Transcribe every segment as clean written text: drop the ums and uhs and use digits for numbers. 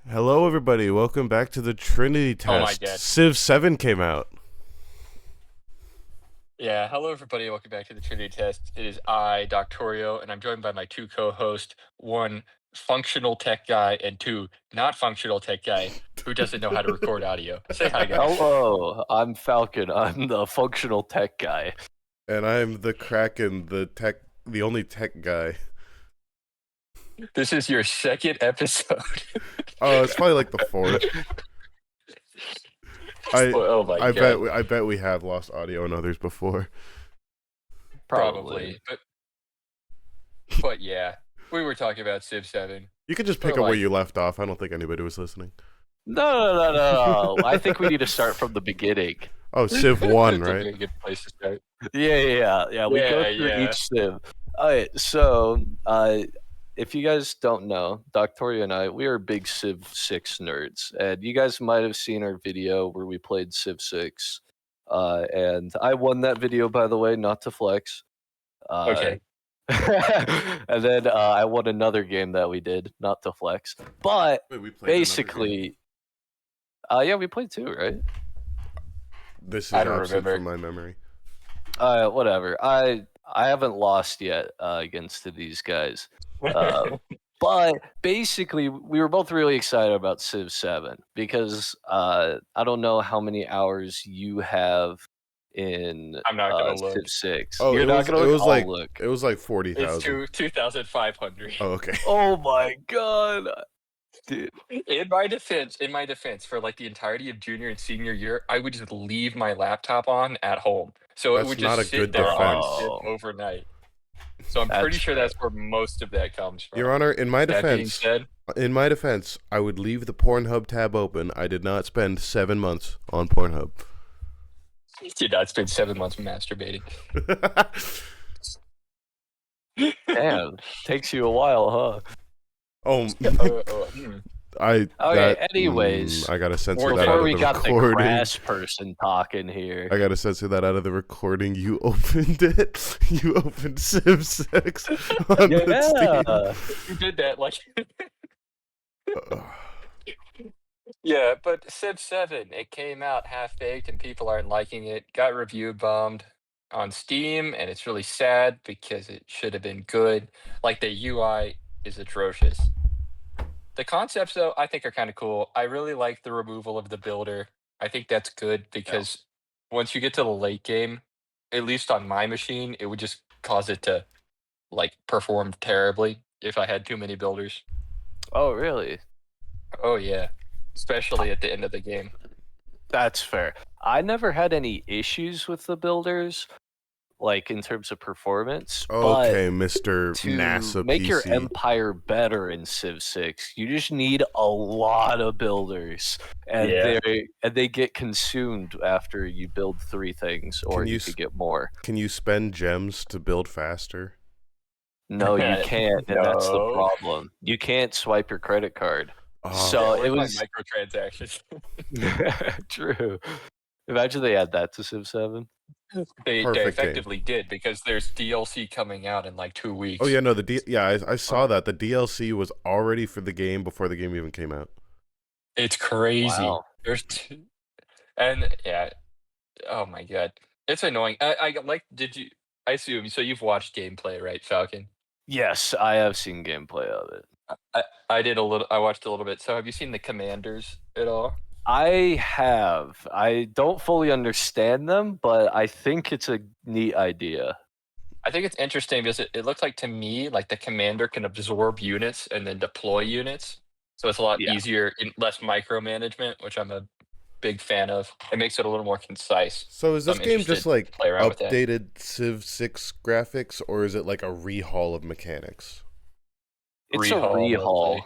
Hello, everybody. Welcome back to the Trinity Oh my Test. god. Civ 7 came out. Yeah, hello everybody, welcome back to the Trinity Test. It is I, Doctorio, and I'm joined by my two co-hosts, one functional tech guy and two not functional tech guy who doesn't know how to record audio. Say hi, guys. Hello, I'm Falcon. I'm the functional tech guy. And I'm the Kraken, the only tech guy. This is your second episode. Oh, it's probably like the fourth. Oh my I god. bet we have lost audio on others before. Probably. But yeah, we were talking about Civ 7. You could just pick up where you left off. I don't think anybody was listening. No. I think we need to start from the beginning. Oh, Civ 1, It's right? a good place to start. Yeah. We go through Yeah. each civ. Alright, so if you guys don't know, Doctoria and I, we are big Civ 6 nerds. And you guys might have seen our video where we played Civ 6. And I won that video, by the way, not to flex. Okay. And then I won another game that we did, not to flex. But Wait, we played basically, yeah, we played two, right? This is I don't absent remember. from my memory. Whatever. I haven't lost yet against these guys. But basically, we were both really excited about Civ 7 because I don't know how many hours you have in I'm not gonna look. Civ 6. Oh, You're not gonna look? I'll look. It was like 40,000. It's 2,500. Oh, okay. Oh my god. Dude. In my defense, for like the entirety of junior and senior year, I would just leave my laptop on at home. So That's it would not just a sit good there defense. on overnight. So I'm pretty sure that's where most of that comes from. Your Honor, in my That being defense, said, I would leave the Pornhub tab open. I did not spend 7 months on Pornhub. you did not spend 7 months masturbating. Damn, takes you a while, huh? Anyways, I gotta censor Or that out before of we the got the recording. grass person talking here. I gotta censor that out of the recording. You opened it. You opened Civ 6 on the Yeah. You did that like Steam. Yeah, but Civ 7, it came out half-baked and people aren't liking it. Got review bombed on Steam, and it's really sad because it should have been good. Like, the UI is atrocious. The concepts, though, I think are kind of cool. I really like the removal of the builder. I think that's good because once you get to the late game, at least on my machine, it would just cause it to, like, perform terribly if I had too many builders. Oh, really? Oh, yeah. Especially at the end of the game. That's fair. I never had any issues with the builders, like in terms of performance. Okay, Mr. To NASA make your PC. empire better in Civ 6, you just need a lot of builders, and Yeah. they get consumed after you build 3 things, or you could get more. Can you spend gems to build faster? No, you can't, and that's the No. problem. You can't swipe your credit card. Oh, So Where's it was my microtransactions. true. Imagine they add that to Civ 7. They Perfect game. effectively did because there's DLC coming out in like 2 weeks. Oh yeah, no, I saw that the DLC was already for the game before the game even came out. It's crazy. Wow. There's and yeah, oh my god, it's annoying. I like. Did you? I assume so. You've watched gameplay, right, Falcon? Yes, I have seen gameplay of it. I did a little. I watched a little bit. So have you seen the commanders at all? I have. I don't fully understand them, but I think it's a neat idea. I think it's interesting because it looks like to me like the commander can absorb units and then deploy units. So it's a lot easier and less micromanagement, which I'm a big fan of. It makes it a little more concise. So is this I'm game just interested like to play around with that. updated Civ 6 graphics, or is it like a rehaul of mechanics? It's a Rehaul, rehaul. mostly.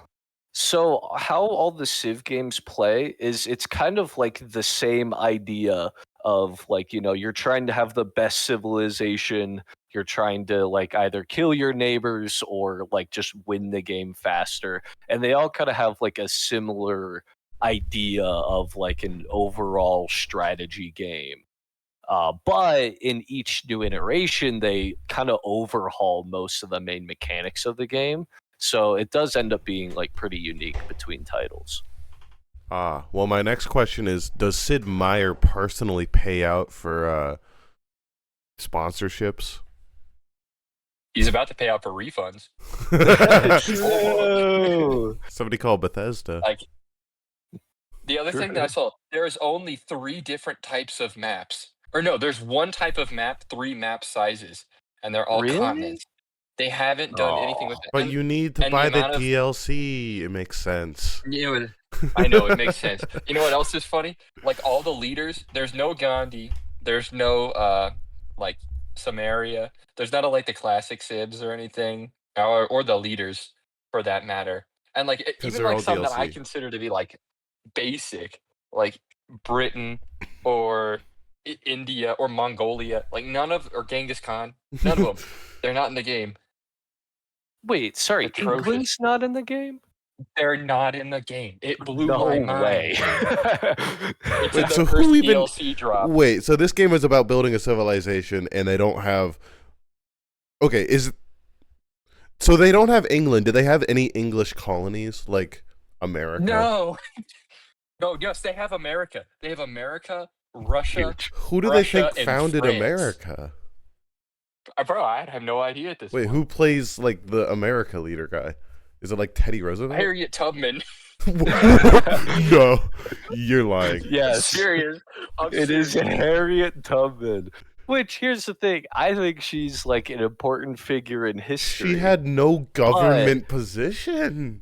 So how all the Civ games play is it's kind of like the same idea of like, you're trying to have the best civilization, you're trying to like either kill your neighbors or like just win the game faster. And they all kind of have like a similar idea of like an overall strategy game. But in each new iteration, they kind of overhaul most of the main mechanics of the game. So it does end up being like pretty unique between titles. Well, my next question is: does Sid Meier personally pay out for sponsorships? He's about to pay out for refunds. Somebody call Bethesda. Like, the other thing that I saw, there's only 3 different types of maps. Or no, there's 1 type of map, 3 map sizes, and they're all continents. They haven't done anything with it. But you need to buy the DLC. It makes sense. I know, it makes sense. You know what else is funny? Like, all the leaders, there's no Gandhi, there's no, like, Samaria. There's not like the classic Sibs or anything, or the leaders, for that matter. And, like, even, like, some that I consider to be, like, basic, like Britain or India or Mongolia, like or Genghis Khan, none of them. They're not in the game. Wait, sorry, England's not in the game? They're not in the game. It blew my mind. Way. Wait, so who even? DLC drop. Wait, so this game is about building a civilization, and they don't have. Okay, so they don't have England. Do they have any English colonies like America? No. No, yes, they have America. They have America, Russia. Who do they think founded America? Bro, I have no idea at this point. Wait, who plays like the America leader guy? Is it like Teddy Roosevelt? Harriet Tubman. No, you're lying. Yes, serious. It is Harriet Tubman. Which, here's the thing, I think she's like an important figure in history. She had no government position.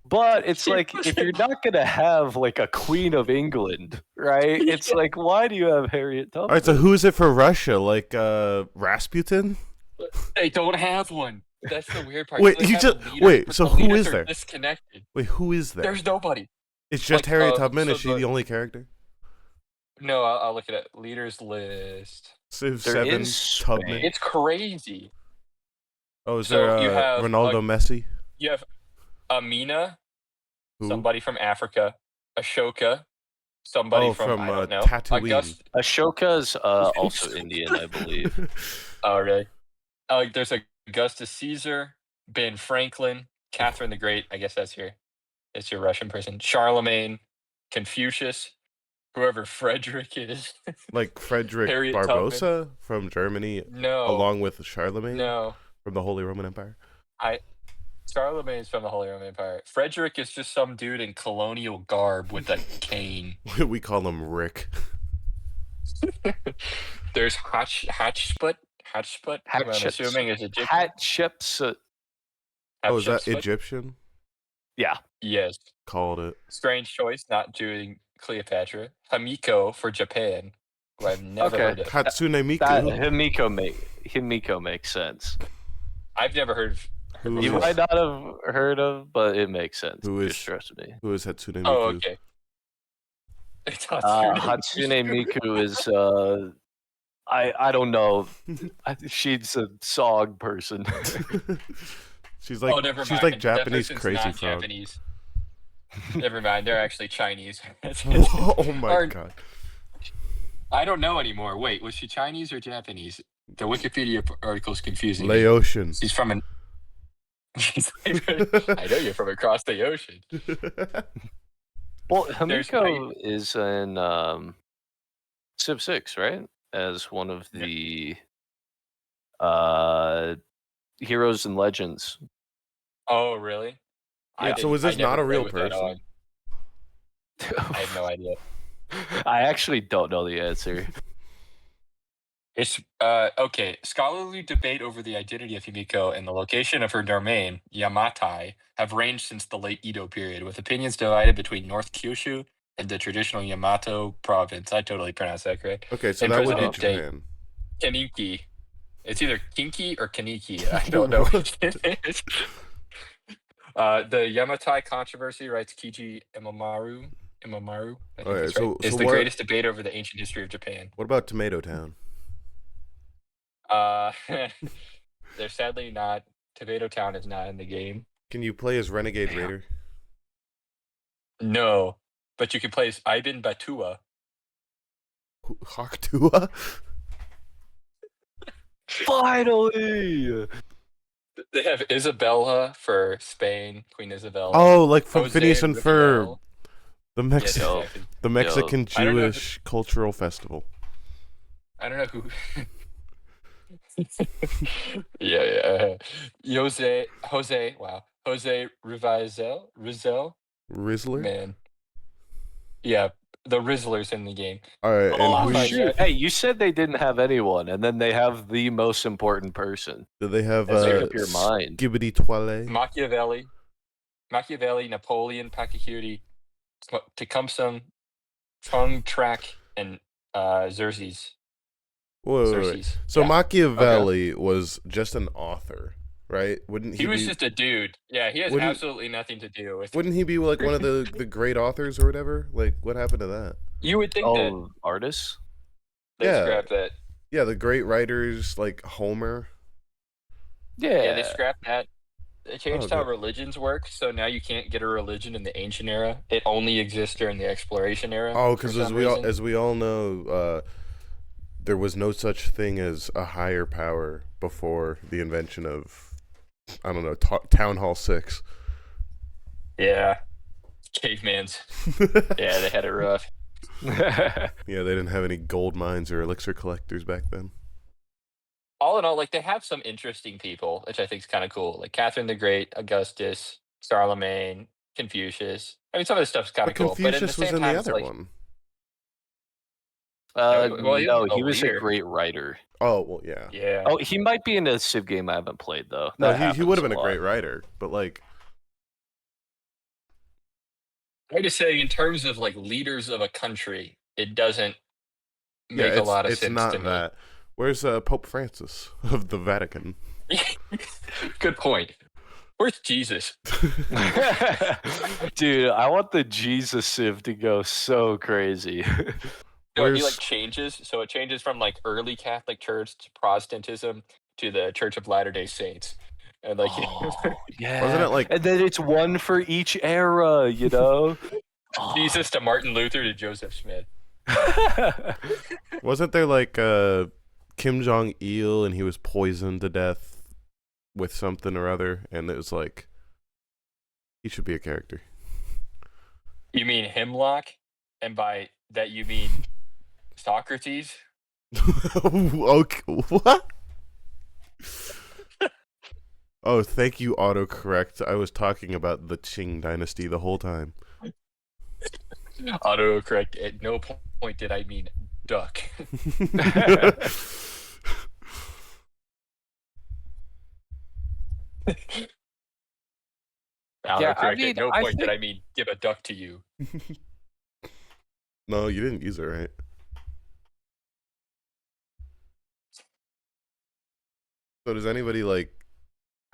But it's like, if you're not going to have like a Queen of England, right? It's like, why do you have Harriet Tubman? All right, so who is it for Russia? Like Rasputin? They don't have one. That's the weird part. Wait, so who is there? Disconnected. Wait, who is there? There's nobody. It's just like, Harriet Tubman? Is she the only character? No, I'll look at it. Leaders list. Civ 7, Tubman. It's crazy. Oh, is there you have, Ronaldo Messi? You have Amina, somebody from Africa. Ashoka, somebody from I don't know. Tatooine. Ashoka's also Indian, I believe. Oh, really? There's Augustus Caesar, Ben Franklin, Catherine the Great. I guess that's your Russian person. Charlemagne, Confucius, whoever Frederick is. Like Frederick Barbarossa Tubman. From Germany? No. Along with Charlemagne? No. From the Holy Roman Empire? Charlemagne's from the Holy Roman Empire. Frederick is just some dude in colonial garb with a cane. We call him Rick. There's Hatshepsut. I'm assuming is Egyptian. Hatshepsut. Oh, is that Egyptian? Yeah. Yes. Called it. Strange choice, not doing Cleopatra. Hamiko for Japan, who I've never heard of. Hatsune Miku. Himiko makes sense. I've never heard of. You might not have heard of, but it makes sense. Just trust me. Who is Hatsune Miku? Oh, okay. It's Hatsune Miku is I don't know. She's a song person. She's like she's like Japanese crazy frog. Japanese. Never mind, they're actually Chinese. Oh my god. I don't know anymore. Wait, was she Chinese or Japanese? The Wikipedia article is confusing. Laotian. She's from an. I know you're from across the ocean. Well, Hamiko is in Civ 6, right? As one of the heroes and legends. Oh, really? Yeah, so is this not a real person? I have no idea. I actually don't know the answer. It's okay. Scholarly debate over the identity of Himiko and the location of her domain, Yamatai, have ranged since the late Edo period, with opinions divided between North Kyushu and the traditional Yamato province. I totally pronounced that correct. Okay, so that would be Japan. Kaniki. It's either Kinki or Kaniki. I don't know which it is. The Yamatai controversy, writes Kiji Imamaru, I think that's right, is the greatest debate over the ancient history of Japan. What about Tomato Town? They're sadly not. Tomato Town is not in the game. Can you play as Renegade Raider? No, but you can play as Ibn Batua. Haktua? Finally! They have Isabella for Spain, Queen Isabella. Oh, like from Jose Phineas and Ferb, Riviere. the Yes, exactly. the Mexican I don't know. Jewish cultural festival. I don't know who. Yeah. Jose. Wow. Jose Rizal. Rizzler. Man. Yeah, the Rizzlers in the game. All right, and Oh who shoot! Hey, you said they didn't have anyone, and then they have the most important person. do they have? Make up your mind. Skibbity Toilet. Machiavelli, Napoleon, Pacchiuti, Tecumseh, Chung Track, and Xerxes. Wait. So Yeah. Machiavelli was just an author, right? Wouldn't he? He was be, just a dude. Yeah, he has absolutely nothing to do with. Wouldn't he be like one of the great authors or whatever? Like, what happened to that? You would think that artists. they scrapped that. Yeah, the great writers like Homer. Yeah, they scrapped that. They changed how good. religions work, so now you can't get a religion in the ancient era. It only exists during the exploration era. Oh, because as we all know, there was no such thing as a higher power before the invention of, I don't know, Town Hall 6. Yeah, cavemans. Yeah, they had it rough. Yeah, they didn't have any gold mines or elixir collectors back then. All in all, like they have some interesting people, which I think is kind of cool. Like Catherine the Great, Augustus, Charlemagne, Confucius. I mean, some of this stuff's kind of cool. But at the Confucius same was in time, the it's other like, one. No, he was a great writer. Oh well, yeah. Yeah. Oh, he might be in a Civ game I haven't played though. No, he would have been a great writer, but like, I just say in terms of like leaders of a country, it doesn't make a lot of sense. It's not to me. that. Where's Pope Francis of the Vatican? Good point. Where's Jesus? Dude, I want the Jesus Civ to go so crazy. No, he like changes. So it changes from like early Catholic Church to Protestantism to the Church of Latter-day Saints. And like yeah. Wasn't it like, and then it's one for each era, you know? Jesus to Martin Luther to Joseph Smith. wasn't there like Kim Jong-il and he was poisoned to death with something or other, and it was like, he should be a character. You mean Hemlock? And by that you mean Socrates? Okay, what? Oh, thank you, autocorrect. I was talking about the Qing dynasty the whole time. Autocorrect. At no point did I mean duck. Autocorrect. At no point did I mean give a duck to you. No, you didn't use it right. So does anybody like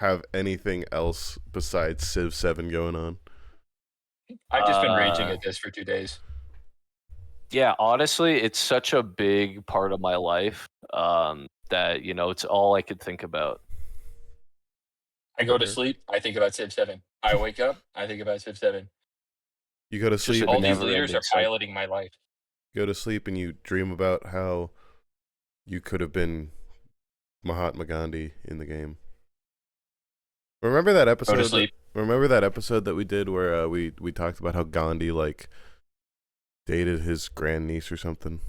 have anything else besides Civ 7 going on? I've just been raging at this for 2 days. Yeah, honestly, it's such a big part of my life that, you know, it's all I could think about. I go to sleep, I think about Civ 7. I wake up, I think about Civ 7. You go to sleep. All these leaders are piloting my life. You go to sleep and you dream about how you could have been Mahatma Gandhi in the game. Remember that episode? Go to sleep. Remember that episode that we did where we talked about how Gandhi like dated his grandniece or something?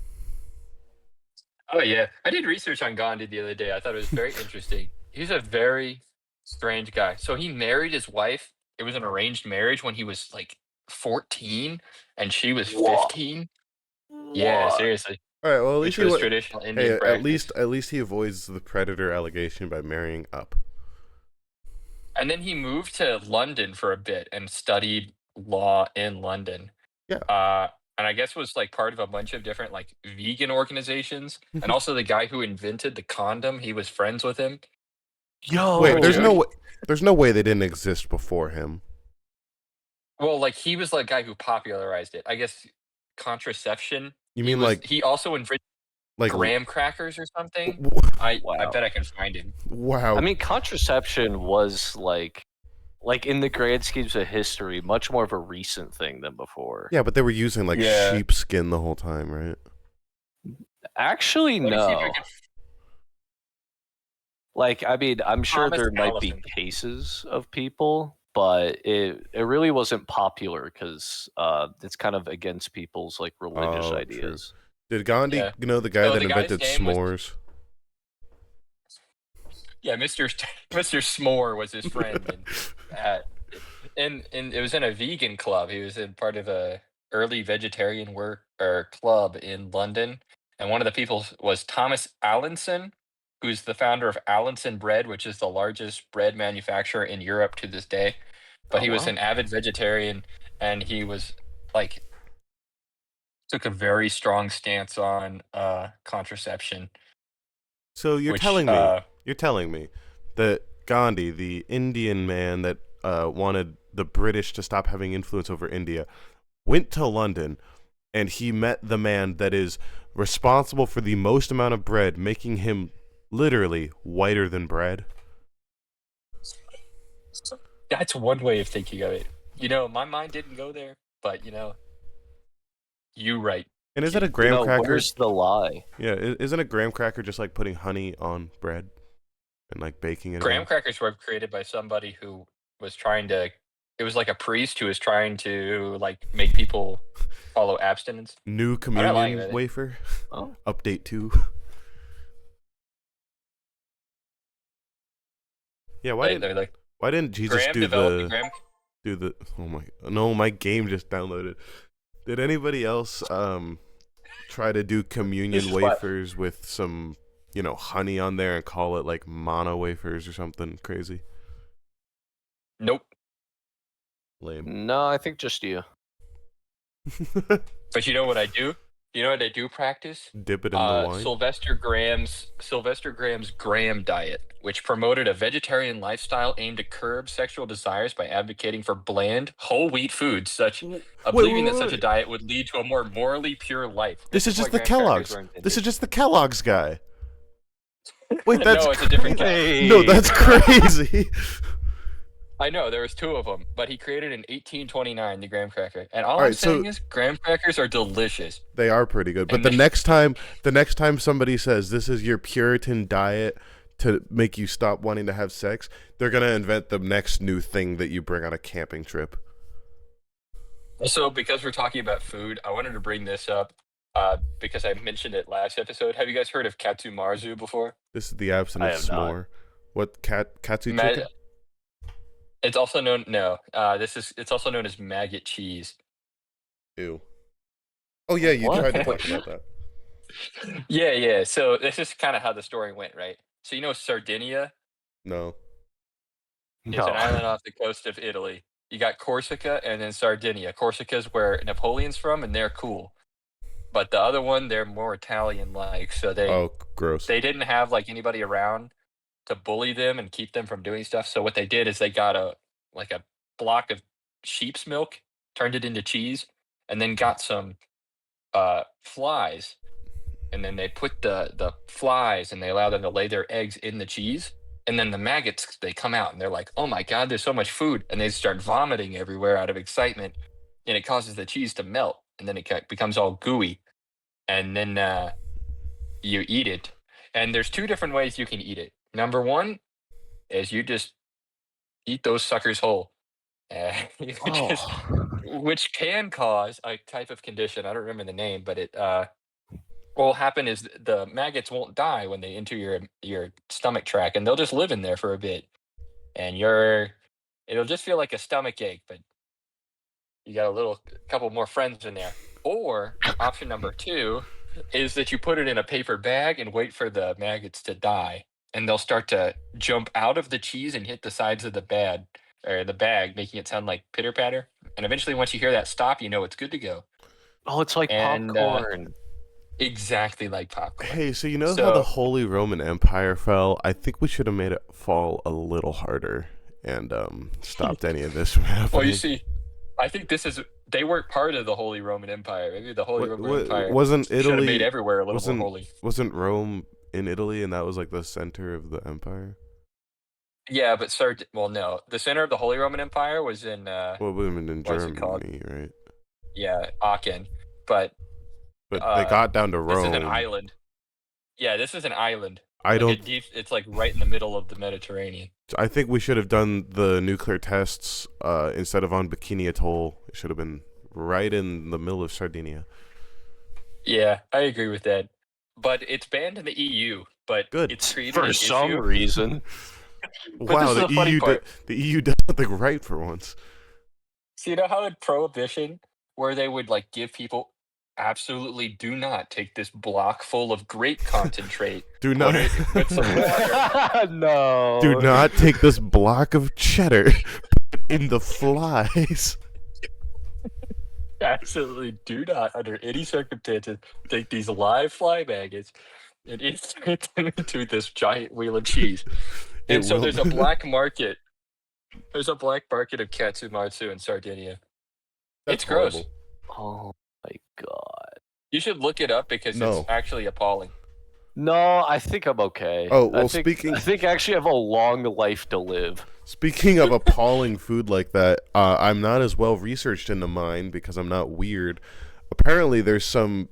Oh yeah, I did research on Gandhi the other day. I thought it was very interesting. He's a very strange guy. So he married his wife. It was an arranged marriage when he was like 14 and she was 15. Yeah, seriously. All right, well, at least was traditional Indian practice. at least he avoids the predator allegation by marrying up. And then he moved to London for a bit and studied law in London. Yeah. And I guess was like part of a bunch of different like vegan organizations. And also the guy who invented the condom, he was friends with him. Yo, wait, there's no way they didn't exist before him. Well, like he was the guy who popularized it. I guess contraception. You mean like he also invented like graham crackers or something? I bet I can find him. Wow. I mean, contraception was like in the grand schemes of history, much more of a recent thing than before. Yeah, but they were using like sheepskin the whole time, right? Actually, no. Like, I mean, I'm sure Thomas there might be Allison. cases of people, but it really wasn't popular because it's kind of against people's like religious Oh, true. ideas. Did Gandhi Yeah. know the guy So that the guy's invented name was s'mores? Mr. S'more was his friend, and it was in a vegan club. He was in part of a early vegetarian work or club in London, and one of the people was Thomas Allinson, who's the founder of Allinson Bread, which is the largest bread manufacturer in Europe to this day. But Oh he was wow. an avid vegetarian, and he was like took a very strong stance on contraception, So which you're telling me that Gandhi, the Indian man that wanted the British to stop having influence over India, went to London and he met the man that is responsible for the most amount of bread, making him literally whiter than bread. that's one way of thinking of it. My mind didn't go there, but you right, And isn't a kid. graham cracker? Where's the lie? Yeah, isn't a graham cracker just like putting honey on bread and like baking it Graham again? crackers were created by somebody who was trying to. It was like a priest who was trying to like make people follow abstinence. New I'm not lying communion about it. wafer. Oh, Update 2. Yeah, They're like why didn't Jesus Graham developed the Graham. do the oh my no, my game just downloaded. Did anybody else try to do This communion is what. wafers with some, honey on there and call it like mono wafers or something crazy? Nope. Lame. no, I think just you. But you know what I do? You know what I do practice? Dip it in the wine. Sylvester Graham's Graham diet, which promoted a vegetarian lifestyle aimed to curb sexual desires by advocating for bland, whole wheat foods, believing that such a diet would lead to a more morally pure life. This is just why the graham crackers Kellogg's. were invented. This is just the Kellogg's guy. Wait, that's No, it's a different guy. No, that's crazy. I know there was two of them, but he created in 1829 the graham cracker. And all All I'm right, so saying is graham crackers are delicious. they are pretty good. But And the next time somebody says this is your Puritan diet to make you stop wanting to have sex, they're gonna invent the next new thing that you bring on a camping trip. So, because we're talking about food, I wanted to bring this up because I mentioned it last episode. Have you guys heard of katsumarzu before? This is the absent I of have not. s'more. What katsu Ma- chicken? It's also known it's also known as maggot cheese. Ew. Oh yeah, you What? tried to talk about that. Yeah. So this is kind of how the story went, right? So Sardinia No. is No. an island off the coast of Italy. You got Corsica and then Sardinia. Corsica's where Napoleon's from, and they're cool. But the other one, they're more Italian-like. So Oh, gross. they didn't have like anybody around to bully them and keep them from doing stuff. So what they did is they got a block of sheep's milk, turned it into cheese, and then got some flies, and then they put the flies and they allow them to lay their eggs in the cheese, and then the maggots, they come out and they're like, oh my god, there's so much food, and they start vomiting everywhere out of excitement, and it causes the cheese to melt, and then it becomes all gooey, and then you eat it. And there's two different ways you can eat it. Number one is you just eat those suckers whole. Which can cause a type of condition. I don't remember the name, but it what will happen is the maggots won't die when they enter your stomach tract, and they'll just live in there for a bit, and it'll just feel like a stomach ache, but you got couple more friends in there. Or option number two is that you put it in a paper bag and wait for the maggots to die, and they'll start to jump out of the cheese and hit the sides of the bag, making it sound like pitter patter. And eventually, once you hear that stop, you know it's good to go. Oh, it's like popcorn. Exactly like popcorn. Hey, so you know how the Holy Roman Empire fell? I think we should have made it fall a little harder and stopped any of this from happening. Well, you see, I think they weren't part of the Holy Roman Empire. Maybe the Holy Roman Empire wasn't should have made everywhere a little more holy. Wasn't Rome in Italy, and that was like the center of the empire? Yeah, but no. The center of the Holy Roman Empire was in in Germany, right? Yeah, Aachen. But they got down to Rome. This is an island. Yeah, this is an island. I don't. It's like right in the middle of the Mediterranean. I think we should have done the nuclear tests instead of on Bikini Atoll. It should have been right in the middle of Sardinia. Yeah, I agree with that. But it's banned in the EU. But Good. it's treated For an some issue. reason. Wow, this is the funny part. The EU does something right for once. So you know how in Prohibition, where they would like give people absolutely do not take this block full of grape concentrate. Do not put it with some water. No. do not take this block of cheddar in the flies. Absolutely do not, under any circumstances, take these live fly maggots and insert them into this giant wheel of cheese. And so there's a black market. There's a black market of katsumatsu in Sardinia. That's it's gross. horrible. Oh my god. You should look it up because it's actually appalling. No, I think I'm okay. Oh, well, I think actually I have a long life to live. Speaking of appalling food like that, I'm not as well researched into mine because I'm not weird. Apparently, there's some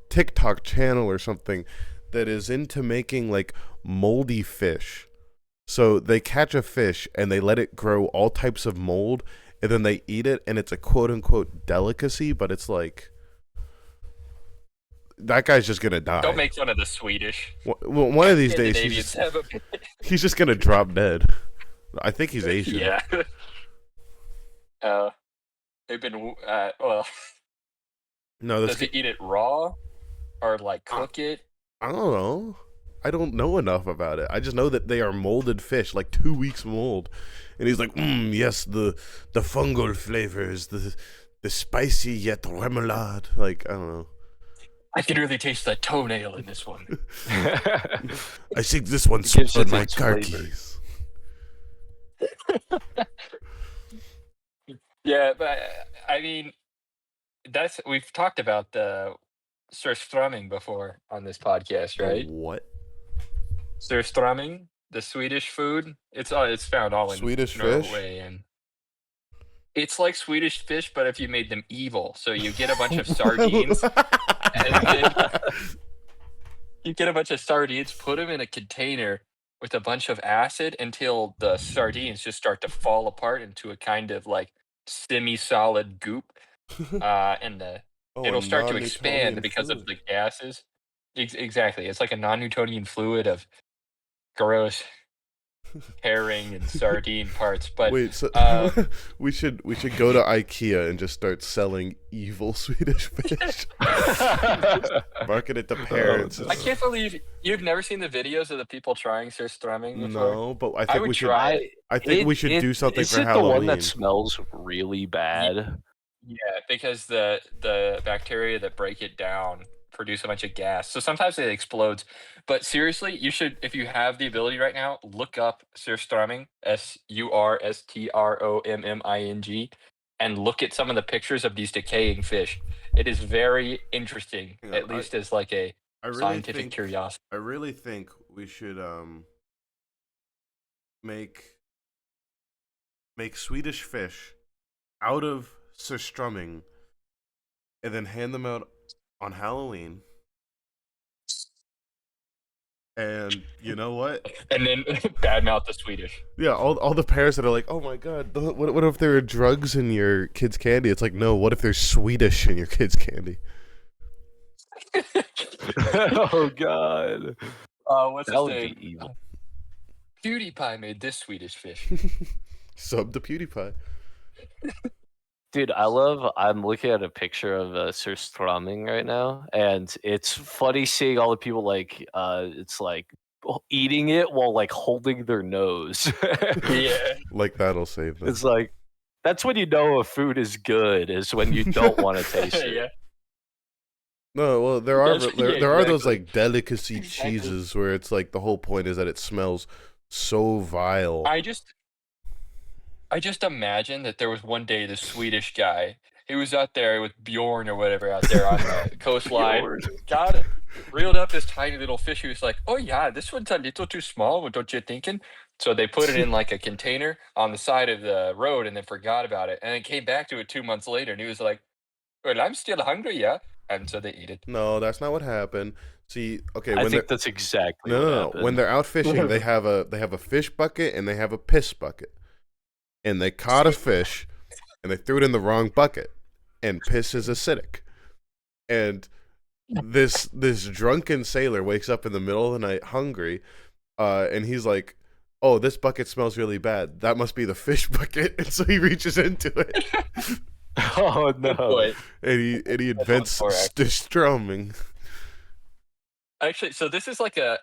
TikTok channel or something that is into making like moldy fish. So they catch a fish and they let it grow all types of mold, and then they eat it, and it's a quote-unquote delicacy, but it's like, that guy's just gonna die. Don't make fun of the Swedish. Well, one of these days, he's just gonna drop dead. I think he's Asian. Yeah. They've been, well... No, does he eat it raw? Or, like, cook it? I don't know. I don't know enough about it. I just know that they are molded fish, like 2 weeks mold. And he's like, yes, the fungal flavors, the spicy yet remoulade. Like, I don't know. I can really taste the toenail in this one. I think this one smells like car keys. Yeah, but I mean, we've talked about the surströmming before on this podcast, right? What? Surströmming, the Swedish food. It's found all in Swedish Norway, and it's like Swedish fish, but if you made them evil. So you get a bunch of sardines, and then you get a bunch of sardines, put them in a container with a bunch of acid until the sardines just start to fall apart into a kind of like semi-solid goop, and it'll start to expand because of the gases. Exactly, it's like a non-Newtonian fluid of gross herring and sardine parts. But wait, so we should go to IKEA and just start selling evil Swedish fish. Market it to parents. I can't believe you've never seen the videos of the people trying surströmming before. No, but I think we should. Try. I think we should do something for Halloween. Is it the one that smells really bad? Yeah, because the bacteria that break it down produce a bunch of gas. So sometimes it explodes. But seriously, you should, if you have the ability right now, look up surströmming, surströmming, and look at some of the pictures of these decaying fish. It is very interesting, at least as like a scientific curiosity. I really think we should make Swedish fish out of surströmming and then hand them out on Halloween. And you know what? And then badmouth the Swedish. Yeah, all the parents that are like, oh my god, what if there are drugs in your kid's candy? It's like, no, what if there's Swedish in your kid's candy? Oh god. What's that his would name? be evil. PewDiePie made this Swedish fish. Sub to PewDiePie. Dude, I'm looking at a picture of surströmming right now, and it's funny seeing all the people like, it's like eating it while like holding their nose. Yeah. Like that'll save them. It's like, that's when you know a food is good, is when you don't want to taste it. Yeah. No, well, there are those like delicacy cheeses where it's like the whole point is that it smells so vile. I just imagine that there was one day this Swedish guy, he was out there with Bjorn or whatever out there on the coastline, got it, reeled up this tiny little fish. He was like, oh yeah, this one's a little too small, what don't you thinking? So they put it in like a container on the side of the road and then forgot about it. And then came back to it 2 months later and he was like, well, I'm still hungry, yeah? and so they eat it. No, that's not what happened. See, okay, I when think that's exactly no, what no, no, happened. when they're out fishing, they have a fish bucket and they have a piss bucket, and they caught a fish, and they threw it in the wrong bucket, and piss is acidic, and this drunken sailor wakes up in the middle of the night hungry, and he's like, "Oh, this bucket smells really bad. That must be the fish bucket." And so he reaches into it, Oh no! and he invents strumming. Actually, so this is like a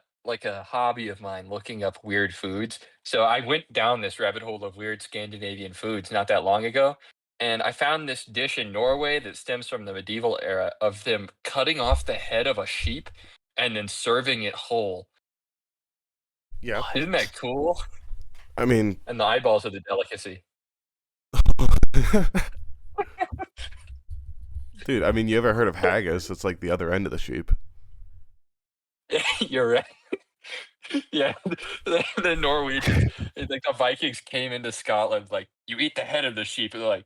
hobby of mine, looking up weird foods. So I went down this rabbit hole of weird Scandinavian foods not that long ago, and I found this dish in Norway that stems from the medieval era of them cutting off the head of a sheep and then serving it whole. Yeah, Isn't that cool? I mean, And the eyeballs are the delicacy. dude, I mean, you ever heard of haggis? It's like the other end of the sheep. You're right. Yeah, the Norwegians, like the Vikings came into Scotland, like, you eat the head of the sheep, and they're like,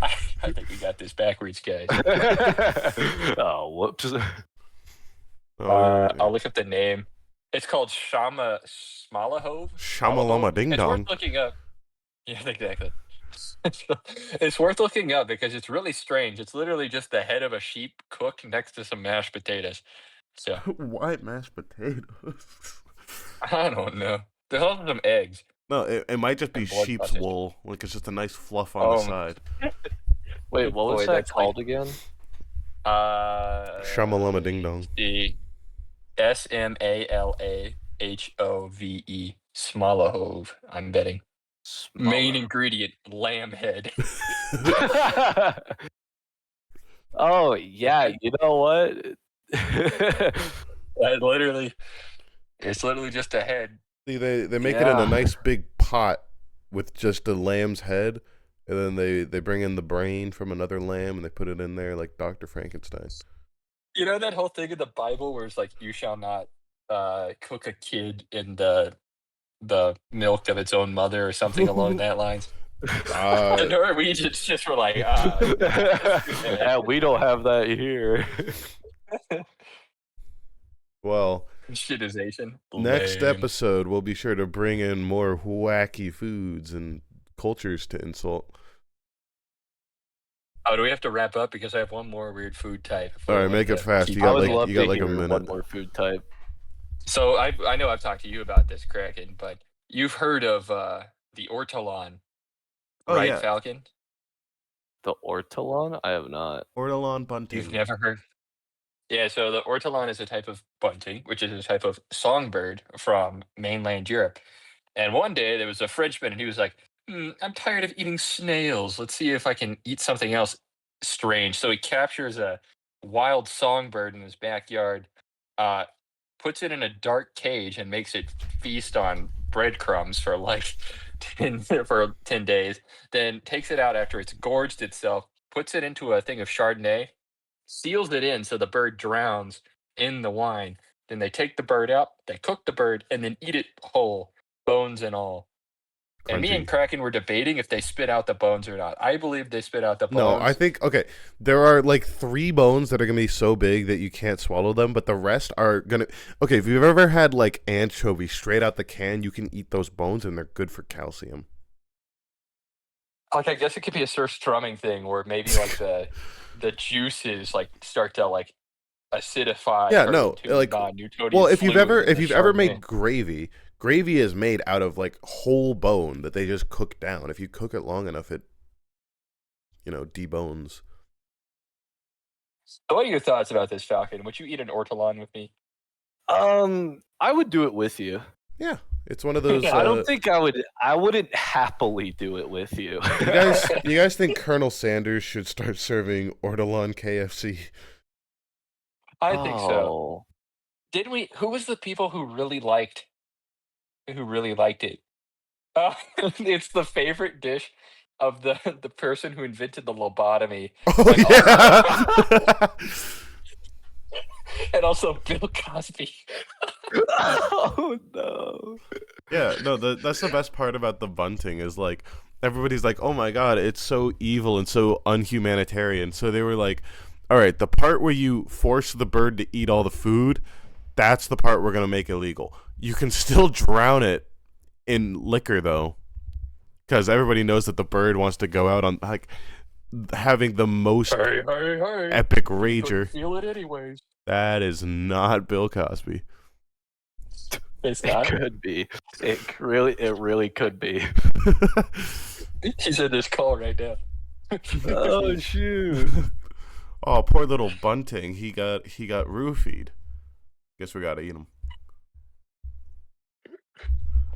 I think we got this backwards, guys. Oh, whoops. I'll look up the name. It's called Smalahove. Shamalama ding It's dong. worth looking up. Yeah, exactly. It's worth looking up because it's really strange. It's literally just the head of a sheep cooked next to some mashed potatoes. So Why mashed potatoes? I don't know. There's also some eggs. No, it might just be And blood sheep's sausage. wool. Like it's just a nice fluff on the side. Wait, what was Boy, that that's like- called again? Shamalama ding dong. The Smalahove. Smalahove, I'm betting. Main ingredient, lamb head. Oh yeah, you know what? It's literally just a head. See, they make it in a nice big pot with just the lamb's head, and then they bring in the brain from another lamb and they put it in there like Dr. Frankenstein. You know that whole thing in the Bible where it's like, you shall not cook a kid in the milk of its own mother or something along that lines. The Norwegians just were like, yeah, we don't have that here. Well, shitization. next Lame. episode we'll be sure to bring in more wacky foods and cultures to insult. Oh, do we have to wrap up? Because I have one more weird food type. All right, make it fast. You I got would like love you got to like a hear minute. one more food type. So I know I've talked to you about this, Kraken, but you've heard of the ortolan, right, yeah. Falcon? The ortolan? I have not. Ortolan bunting. You've never heard? Yeah, so the ortolan is a type of bunting, which is a type of songbird from mainland Europe. And one day there was a Frenchman, and he was like, I'm tired of eating snails. Let's see if I can eat something else strange. So he captures a wild songbird in his backyard, uh, puts it in a dark cage, and makes it feast on breadcrumbs for like 10 days. Then takes it out after it's gorged itself, puts it into a thing of Chardonnay, seals it in so the bird drowns in the wine. Then they take the bird out, they cook the bird, and then eat it whole, bones and all. And me and Kraken were debating if they spit out the bones or not. I believe they spit out the bones. No, I think, okay, there are like 3 bones that are going to be so big that you can't swallow them, but the rest are going to... Okay, if you've ever had like anchovy straight out the can, you can eat those bones and they're good for calcium. Like, I guess it could be a surstrumming thing where maybe like the juices like start to like acidify. Yeah, no, like, well, if you've ever made gravy is made out of like whole bone that they just cook down. If you cook it long enough, it, debones. So what are your thoughts about this, Falcon? Would you eat an ortolan with me? I would do it with you. Yeah, it's one of those. I don't think I would. I wouldn't happily do it with you. You guys think Colonel Sanders should start serving ortolan KFC? I think so. Didn't we? Who was the people who really liked it? It's the favorite dish of the person who invented the lobotomy. Oh, yeah. And also Bill Cosby. Oh no. Yeah, no, that's the best part about the bunting is like everybody's like, oh my god, it's so evil and so unhumanitarian. So they were like, all right, the part where you force the bird to eat all the food, that's the part we're gonna make illegal. You can still drown it in liquor though, because everybody knows that the bird wants to go out on like having the most epic rager. Feel it anyways. That is not Bill Cosby. It's not. It could be. It really could be. He's in this call right now. Oh shoot! Oh, poor little Bunting. He got roofied. Guess we gotta eat him.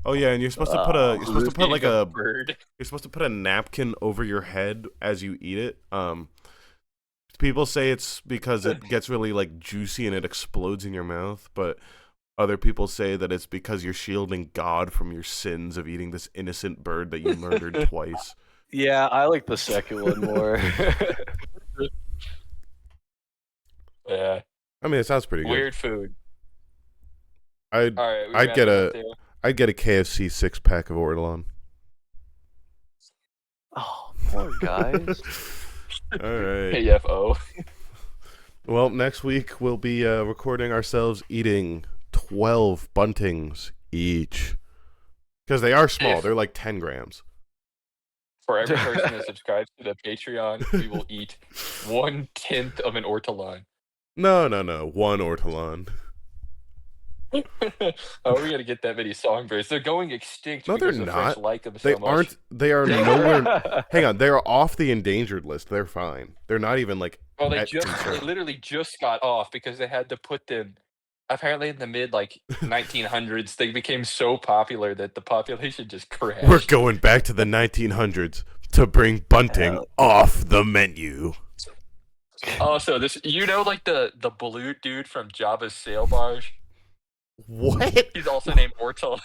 Oh yeah, and you're supposed to put bird. You're supposed to put a napkin over your head as you eat it. People say it's because it gets really like juicy and it explodes in your mouth, but other people say that it's because you're shielding God from your sins of eating this innocent bird that you murdered twice. Yeah, I like the second one more. Yeah. I mean, it sounds pretty good. Weird food. I'd get a KFC 6-pack of Ortolan. Oh, poor guys. All right. KFO. Well, next week we'll be recording ourselves eating 12 buntings each. Because they are small. They're like 10 grams. For every person that subscribes to the Patreon, we will eat 1/10 of an ortolan. No. 1 Ortolan. How are we going to get that many songbirds? They're going extinct No, they're because the not. French like them They so much. aren't. They are nowhere. Hang on. They're off the endangered list. They're fine. They're not even like. Well, they concern. literally just got off because they had to put them. Apparently, in the mid 1900s, they became so popular that the population just crashed. We're going back to the 1900s to bring bunting off the menu. Also, like the blue dude from Jabba's sail barge. What? He's also named Ortolan.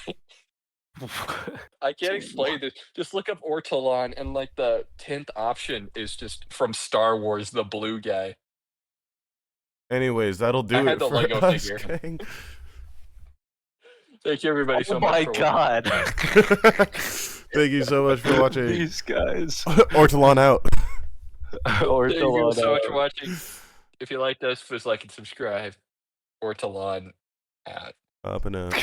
I can't explain this. Just look up Ortolan, and like the 10th option is just from Star Wars, the blue guy. Anyways, that'll do it for Lego us, figure. gang. Thank you, everybody, so much. Oh my god! Thank you so much for watching. These guys. Ortolan out. Thank you so much for watching. If you liked us, please like and subscribe. Ortolan out. Up and out.